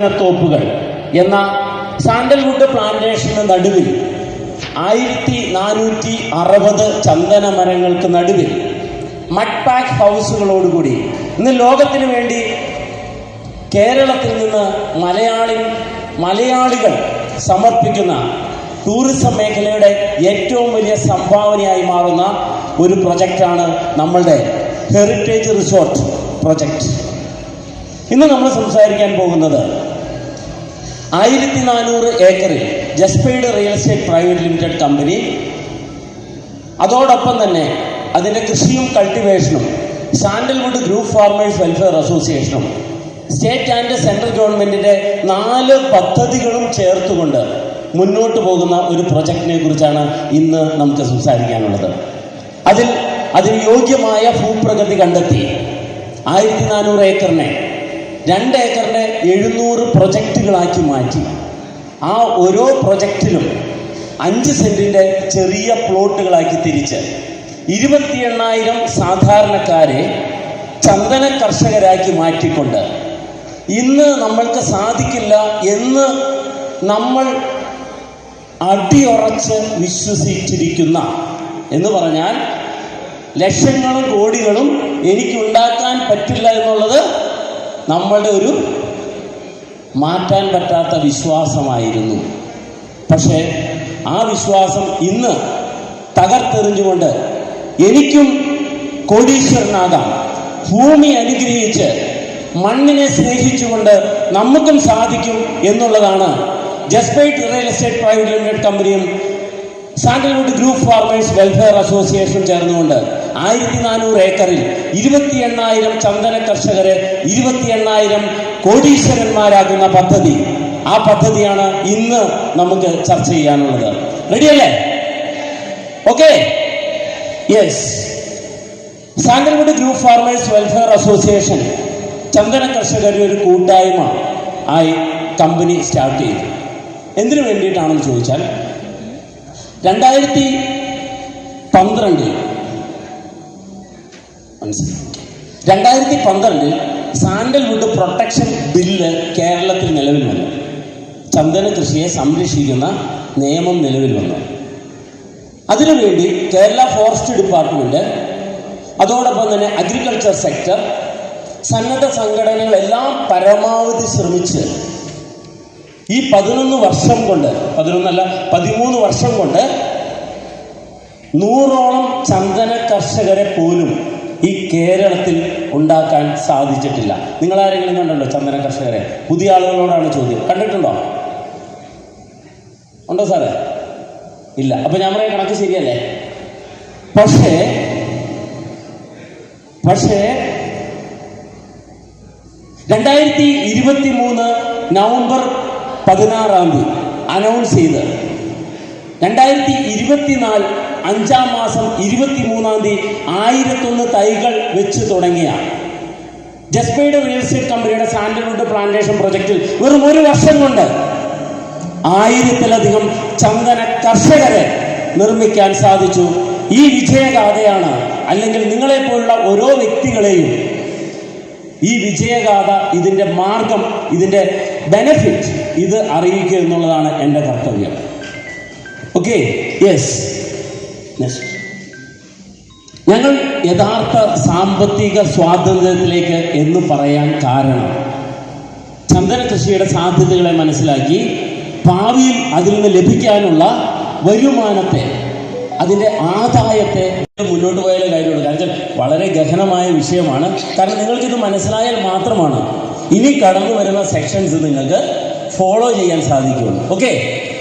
തോപ്പുകൾ എന്ന sandalwood plantation നടുവിൽ 1460 ചന്ദന മരങ്ങൾക്ക് നടുവിൽ മഡ് പാക്ക് ഹൗസുകളോടുകൂടി ഇന്ന് ലോകത്തിന് വേണ്ടി കേരളത്തിൽ നിന്ന് മലയാളികൾ സമർപ്പിക്കുന്ന ടൂറിസം മേഖലയുടെ ഏറ്റവും വലിയ സംഭാവനയായി മാറുന്ന ഒരു പ്രൊജക്റ്റാണ് നമ്മളുടെ ഹെറിറ്റേജ് റിസോർട്ട് പ്രൊജക്റ്റ്. ഇന്ന് നമ്മൾ സംസാരിക്കാൻ പോകുന്നത് 1400 ഏക്കറിൽ ജസ്പെയ്ഡ് real estate private limited company, അതോടൊപ്പം തന്നെ അതിൻ്റെ കൃഷിയും കൾട്ടിവേഷനും സാൻഡൽവുഡ് ഗ്രൂപ്പ് ഫാർമേഴ്സ് വെൽഫെയർ അസോസിയേഷനും സ്റ്റേറ്റ് ആൻഡ് സെൻട്രൽ ഗവൺമെൻറ്റിൻ്റെ 4 പദ്ധതികളും ചേർത്തുകൊണ്ട് മുന്നോട്ട് പോകുന്ന ഒരു പ്രൊജക്റ്റിനെ കുറിച്ചാണ് ഇന്ന് നമുക്ക് സംസാരിക്കാനുള്ളത്. അതിന് യോഗ്യമായ ഭൂപ്രകൃതി കണ്ടെത്തി 1400 ഏക്കറിനെ 2 ഏക്കറിനെ 700 പ്രൊജക്റ്റുകളാക്കി മാറ്റി. ആ ഓരോ പ്രൊജക്റ്റിലും 5 സെന്റിൻ്റെ ചെറിയ പ്ലോട്ടുകളാക്കി തിരിച്ച് 28,000 സാധാരണക്കാരെ ചന്ദന കർഷകരാക്കി മാറ്റിക്കൊണ്ട് ഇന്ന് നമ്മൾക്ക് സാധിക്കില്ല എന്ന് നമ്മൾ അടിയുറച്ച് വിശ്വസിച്ചിരിക്കുന്ന, എന്ന് പറഞ്ഞാൽ ലക്ഷങ്ങളും കോടികളും എനിക്കുണ്ടാക്കാൻ പറ്റില്ല എന്നുള്ളത് നമ്മളുടെ ഒരു മാറ്റാൻ പറ്റാത്ത വിശ്വാസമായിരുന്നു. പക്ഷേ ആ വിശ്വാസം ഇന്ന് തകർത്തെറിഞ്ഞുകൊണ്ട് എനിക്കും കോടീശ്വരനാകാം, ഭൂമി അനുഗ്രഹിച്ച് മണ്ണിനെ സ്നേഹിച്ചുകൊണ്ട് നമുക്കും സാധിക്കും എന്നുള്ളതാണ് ജസ്പെയ്ഡ് റിയൽ എസ്റ്റേറ്റ് പ്രൈവറ്റ് ലിമിറ്റഡ് കമ്പനിയും sandalwood group farmers welfare association ചേർന്നുകൊണ്ട് 1400 ഏക്കറിൽ 28,000 ചന്ദന കർഷകരെ 28,000 കോടീശ്വരന്മാരാകുന്ന പദ്ധതി. ആ പദ്ധതിയാണ് ഇന്ന് നമുക്ക് ചർച്ച ചെയ്യാനുള്ളത്. റെഡിയല്ലേ? Okay, yes. Sandalwood group farmers welfare association ചന്ദന കർഷകരുടെ ഒരു കൂട്ടായ്മ ആയി കമ്പനി സ്റ്റാർട്ട് ചെയ്തു. എന്തിനു വേണ്ടിയിട്ടാണെന്ന് ചോദിച്ചാൽ 2012 സാൻഡൽവുഡ് പ്രൊട്ടക്ഷൻ ബില്ല് കേരളത്തിൽ നിലവിൽ വന്നു. ചന്ദന കൃഷിയെ സംരക്ഷിക്കുന്ന നിയമം നിലവിൽ വന്നു. അതിനുവേണ്ടി കേരള ഫോറസ്റ്റ് ഡിപ്പാർട്ട്മെന്റ്, അതോടൊപ്പം തന്നെ അഗ്രികൾച്ചർ സെക്ടർ, സന്നദ്ധ സംഘടനകളെല്ലാം പരമാവധി ശ്രമിച്ച് ഈ 13 വർഷം കൊണ്ട് 13 വർഷം കൊണ്ട് 100ഓളം ചന്ദന കർഷകരെ പോലും ഈ കേരളത്തിൽ ഉണ്ടാക്കാൻ സാധിച്ചിട്ടില്ല. നിങ്ങളാരെങ്കിലും കണ്ടുണ്ടോ ചന്ദന കർഷകരെ? പുതിയ ആളുകളോടാണ് ചോദ്യം. കണ്ടിട്ടുണ്ടോ? ഉണ്ടോ സാറേ? ഇല്ല. അപ്പൊ ഞാൻ പറയാൻ കണക്ക് ശരിയല്ലേ? പക്ഷേ 2023 നവംബർ 16 അനൗൺസ് ചെയ്ത് 2024 5-ാം മാസം 23 1001 തൈകൾ വെച്ച് തുടങ്ങിയ ജസ്പെയ്ഡ് റിയൽ എസ്റ്റേറ്റ് കമ്പനിയുടെ സാൻഡൽവുഡ് പ്ലാന്റേഷൻ പ്രൊജക്റ്റിൽ വെറും 1 വർഷം കൊണ്ട് 1000-ലധികം ചന്ദന കർഷകരെ നിർമ്മിക്കാൻ സാധിച്ചു. ഈ വിജയഗാഥയാണ്, അല്ലെങ്കിൽ നിങ്ങളെപ്പോലുള്ള ഓരോ വ്യക്തികളെയും ഈ വിജയഗാഥ, ഇതിൻ്റെ മാർഗം, ഇതിൻ്റെ ബെനഫിറ്റ് ഇത് അറിയിക്കുക എന്നുള്ളതാണ് എൻ്റെ കർത്തവ്യം. Okay, yes. ഞങ്ങൾ യഥാർത്ഥ സാമ്പത്തിക സ്വാതന്ത്ര്യത്തിലേക്ക് എന്ന് പറയാൻ കാരണം ചന്ദന കൃഷിയുടെ സാധ്യതകളെ മനസ്സിലാക്കി ഭാവിയിൽ അതിൽ നിന്ന് ലഭിക്കാനുള്ള വരുമാനത്തെ, അതിൻ്റെ ആദായത്തെ മുന്നോട്ട് പോയാലേ കാര്യമുള്ളൂ. കാരണം വളരെ ഗഹനമായ വിഷയമാണ്. കാരണം നിങ്ങൾക്കിത് മനസ്സിലായാൽ മാത്രമാണ് ഇനി കടന്നു വരുന്ന സെക്ഷൻസ് നിങ്ങൾക്ക് ഫോളോ ചെയ്യാൻ സാധിക്കുകയുള്ളൂ. ഓക്കെ,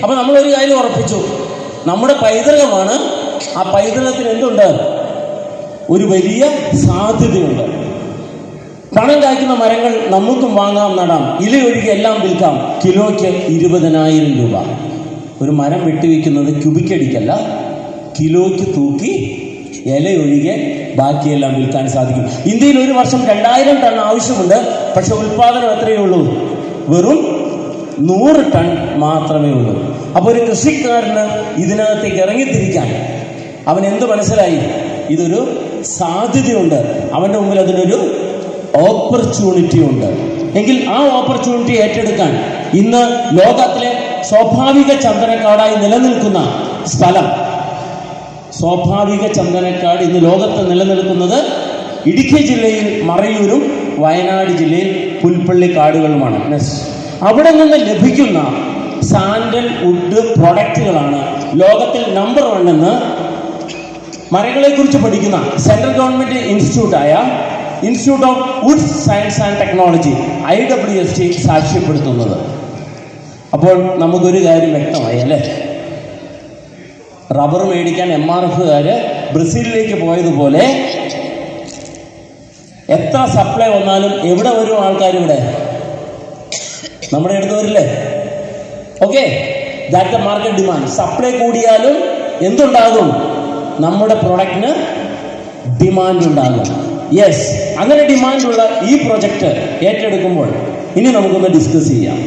അപ്പോൾ നമ്മളൊരു കാര്യം ഉറപ്പിച്ചു, നമ്മുടെ പൈതൃകമാണ്. ആ പൈതൃകത്തിന് എന്തുണ്ട്? ഒരു വലിയ സാധ്യതയുണ്ട്. പണം കായ്ക്കുന്ന മരങ്ങൾ നമുക്കും വാങ്ങാം, നടാം, ഇലയൊഴികെ എല്ലാം വിൽക്കാം. കിലോയ്ക്ക് 20,000 രൂപ. ഒരു മരം വെട്ടിവെക്കുന്നത് ക്യൂബിക്കടിക്കല്ല, കിലോയ്ക്ക് തൂക്കി ഇലയൊഴികെ ബാക്കിയെല്ലാം വിൽക്കാൻ സാധിക്കും. ഇന്ത്യയിൽ ഒരു വർഷം 2000 ടൺ ആവശ്യമുണ്ട്. പക്ഷെ ഉൽപാദനം എത്രയേ ഉള്ളൂ? വെറും 100 ടൺ മാത്രമേ ഉള്ളൂ. അപ്പോൾ ഒരു കൃഷിക്കാരന് ഇതിനകത്തേക്ക് ഇറങ്ങിത്തിരിക്കാൻ അവൻ എന്ത് മനസ്സിലായി? ഇതൊരു സാധ്യതയുണ്ട്, അവൻ്റെ മുമ്പിൽ അതിനൊരു ഓപ്പർച്യൂണിറ്റി ഉണ്ട്. എങ്കിൽ ആ ഓപ്പർച്യൂണിറ്റി ഏറ്റെടുക്കാൻ ഇന്ന് ലോകത്തിലെ സ്വാഭാവിക ചന്ദനക്കാടായി നിലനിൽക്കുന്ന സ്ഥലം, സ്വാഭാവിക ചന്ദനക്കാട് ഇന്ന് ലോകത്ത് നിലനിൽക്കുന്നത് ഇടുക്കി ജില്ലയിൽ മറയൂരും വയനാട് ജില്ലയിൽ പുൽപ്പള്ളി കാടുകളുമാണ്. അവിടെ നിന്ന് ലഭിക്കുന്ന സാൻഡൽ വുഡ് പ്രൊഡക്റ്റുകളാണ് ലോകത്തിൽ നമ്പർ 1 എന്ന് മരങ്ങളെ കുറിച്ച് പഠിക്കുന്ന സെൻട്രൽ ഗവൺമെന്റ് ഇൻസ്റ്റിറ്റ്യൂട്ടായ institute of wood science and technology IWST സാക്ഷ്യപ്പെടുത്തുന്നത്. അപ്പോൾ നമുക്കൊരു കാര്യം വ്യക്തമായി അല്ലേ, റബ്ബർ മേടിക്കാൻ MRFകാര് ബ്രസീലിലേക്ക് പോയതുപോലെ എത്ര സപ്ലൈ വന്നാലും എവിടെ വരും ആൾക്കാർ? ഇവിടെ നമ്മുടെ അടുത്ത് വരില്ലേ? Okay, that the market demand. Supply കൂടിയാലും എന്തുണ്ടാകും? നമ്മുടെ പ്രൊഡക്റ്റിന് ഡിമാൻഡ് ഉണ്ടാകും. യെസ്, അങ്ങനെ ഡിമാൻഡുള്ള ഈ പ്രൊജക്റ്റ് ഏറ്റെടുക്കുമ്പോൾ ഇനി നമുക്കൊന്ന് ഡിസ്കസ് ചെയ്യാം.